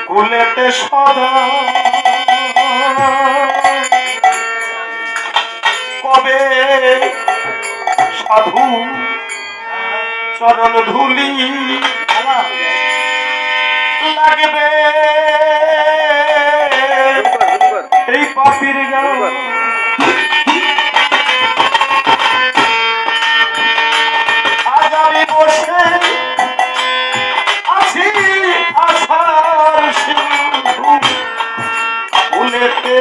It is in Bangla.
কুলেতে সদা কবে সাধু চরণ ধুলি লাগবে এই পাপির গান আজ আমি বসে আছি আশার সিন্ধু ফুলেতে